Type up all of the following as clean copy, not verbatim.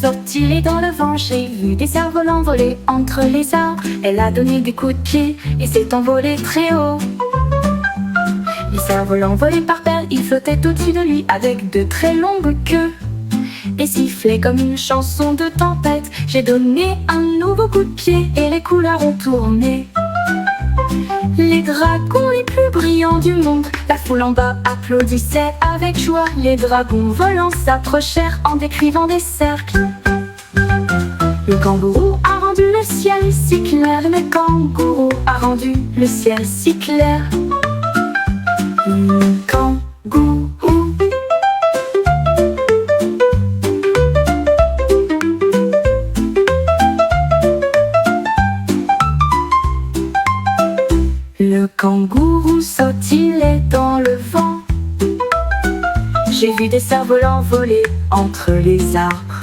sautiller dans le vent. J'ai vu des cerfs-volants voler entre les arbres. Elle a donné des coups de pied et s'est envolée très haut. Les cerfs-volants volaient par paires, ils flottaient au-dessus de lui avec de très longues queues et sifflaient comme une chanson de tempête. J'ai donné un nouveau coup de pied et les couleurs ont tourné. Les dragons les plus brillants du monde, la foule en bas applaudissait avec joie. Les dragons volants s'approchèrent en décrivant des cercles. Le kangourou a rendu le ciel si clair. Le kangourou a rendu le ciel si clair. Le kangourou. Le kangourou sautillait dans le vent. J'ai vu des cerfs-volants voler entre les arbres.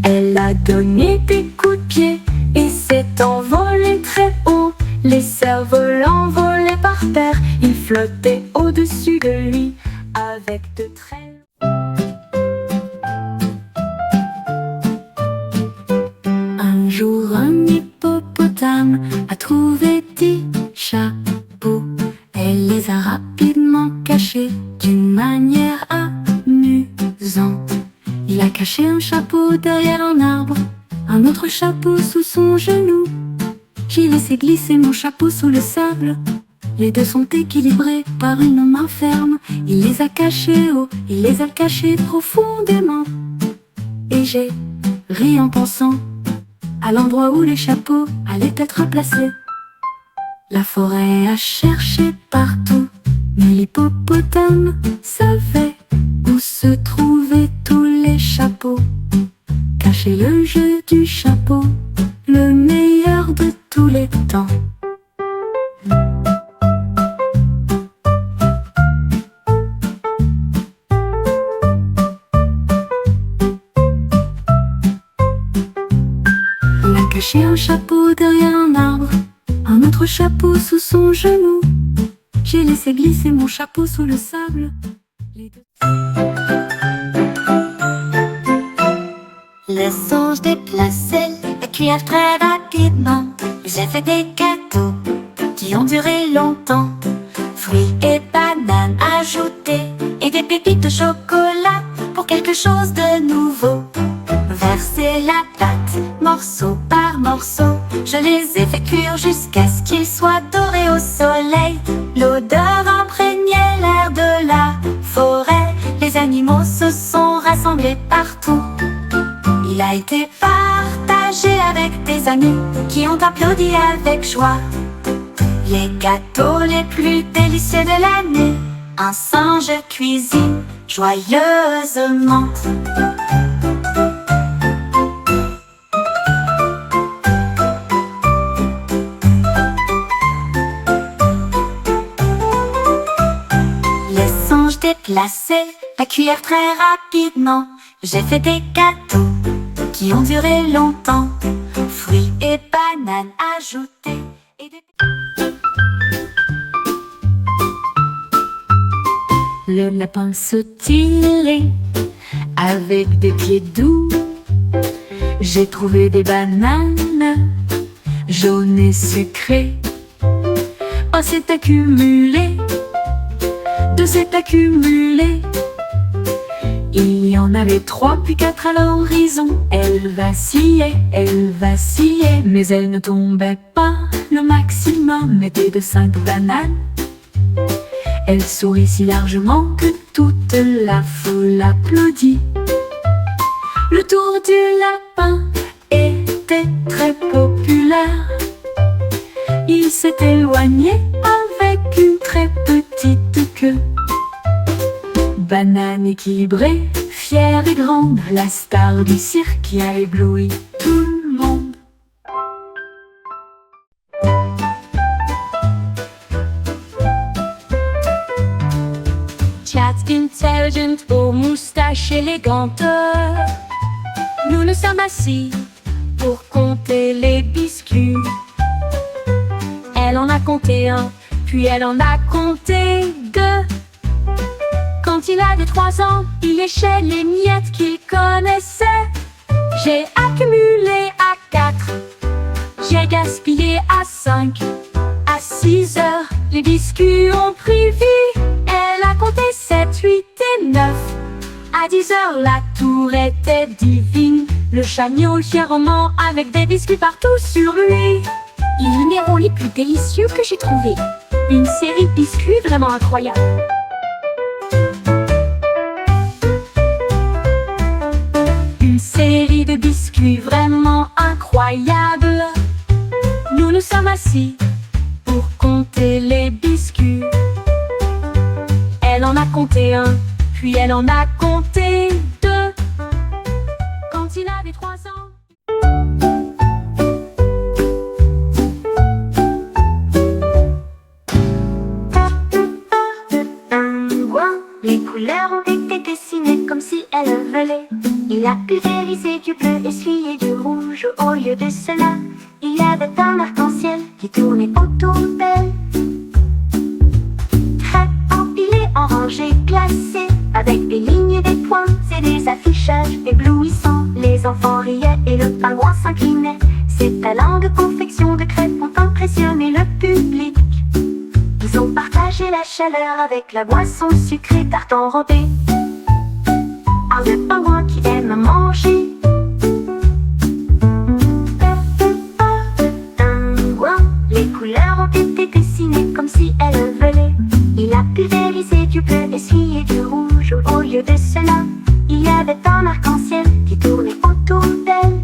Elle a donné des coups de pied et s'est envolée très haut. Les cerfs-volants volaient par terre, ils flottaient au-dessus de lui avec de très... Un jour, un hippopotame a trouvé 10 chapeaux. Elle les a rapidement cachés d'une manière amusante. Il a caché un chapeau derrière un arbre, un autre chapeau sous son genou. J'ai laissé glisser mon chapeau sous le sable. Les deux sont équilibrés par une main ferme. Il les a cachés haut, il les a cachés profondément. Et j'ai ri en pensant à l'endroit où les chapeaux allaient être placés. La forêt a cherché partout, mais l'hippopotame savait où se trouvaient tous les chapeaux. Cacher le jeu du chapeau, le meilleur de tous les temps. Il a caché un chapeau derrière un arbre, un autre chapeau sous son genou. J'ai laissé glisser mon chapeau sous le sable. Le singe déplaçait la cuillère très rapidement. J'ai fait des gâteaux qui ont duré longtemps. Fruits et bananes ajoutés et des pépites de chocolat pour quelque chose de nouveau. Verser la pâte morceau par morceau. Je les ai fait cuire jusqu'à ce qu'ils soient dorés au soleil. L'odeur imprégnait l'air de la forêt. Les animaux se sont rassemblés partout. Il a été partagé avec des amis qui ont applaudi avec joie. Les gâteaux les plus délicieux de l'année, un singe cuisine joyeusement. Les singes déplaçaient la cuillère très rapidement. J'ai fait des gâteaux qui ont duré longtemps. Fruits et bananes ajoutés et des... Le lapin sautillait avec des pieds doux. J'ai trouvé des bananes jaunes et sucrées. Oh, c'est accumulé, de s'est accumulé. Il y en avait 3 puis 4 à l'horizon. Elle vacillait, mais elle ne tombait pas. Le maximum était de 5 bananes. Elle sourit si largement que toute la foule applaudit. Le tour du lapin était très populaire. Il s'est éloigné avec une très petite queue. Banane équilibrée, fière et grande, la star du cirque qui a ébloui tout le monde. Chat intelligent aux moustaches élégantes. Nous nous sommes assis pour compter les biscuits. Elle en a compté un, puis elle en a compté 2. Quand Quand il avait 3 ans, il léchait les miettes qu'il connaissait. J'ai accumulé à 4, j'ai gaspillé à 5. À 6 heures, les biscuits ont pris vie. Elle a compté 7, 8 et 9. À 10 heures, la tour était divine. Le chat miaule fièrement avec des biscuits partout sur lui. Les numéros les plus délicieux que j'ai trouvés. Une série de biscuits vraiment incroyable. Une série de biscuits vraiment incroyable. Nous nous sommes assis pour compter les biscuits. Elle en a compté 1, puis elle en a compté 2. Quand il avait 3 ans. Les couleurs ont été dessinées comme si elles volaient. Il a pulvérisé du bleu, essuyé du rouge. Au lieu de cela, il y avait un arc-en-ciel qui tournait autour d'elle. Très empilés en rangées classées, avec des lignes et des points et des affichages éblouissants. Les enfants riaient et le pingouin s'inclinait. Ses talents de confection de crêpes ont impressionné le public. Ils ont partagé la chaleur avec la boisson sucrée tarte enrobée. Ah, le pingouin qui aime manger. Pingouin, les couleurs ont été dessinées comme si elles volaient. Il a pulvérisé du bleu, essuyé du rouge. Au lieu de cela, il y avait un arc-en-ciel qui tournait autour d'elle.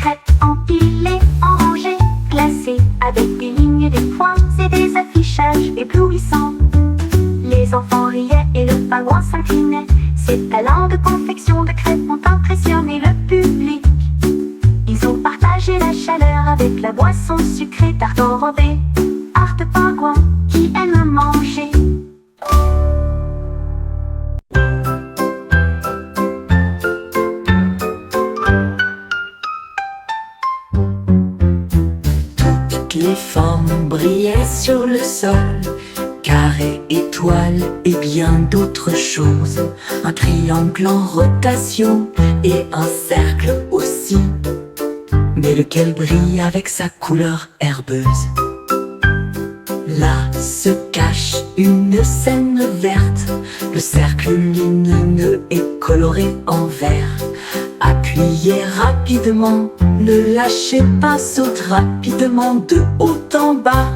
Crêpes empilées en rangées classées, avec des lignes et des points et des affichages éblouissants. Les enfants riaient et le pingouin s'inclinait. Ses talents de confection de crêpes ont impressionné le public. Ils ont partagé la chaleur avec la boisson sucrée tarte enrobée. Art de pingouin qui aime manger. Les formes brillaient sur le sol, carrés, étoiles et bien d'autres choses. Un triangle en rotation et un cercle aussi, mais lequel brille avec sa couleur herbeuse. Là se cache une scène verte, le cercle lumineux est coloré en vert. Appuyez rapidement, ne lâchez pas, saute rapidement de haut en bas.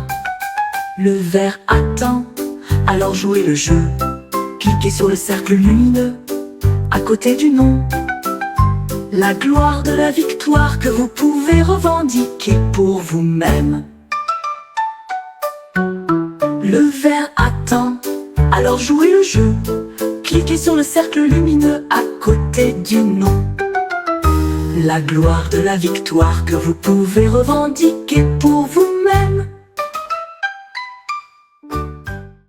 Le vert attend, alors jouez le jeu. Cliquez sur le cercle lumineux, à côté du nom. La gloire de la victoire que vous pouvez revendiquer pour vous-même. Le vert attend, alors jouez le jeu. Cliquez sur le cercle lumineux à côté du nom. La gloire de la victoire que vous pouvez revendiquer pour vous.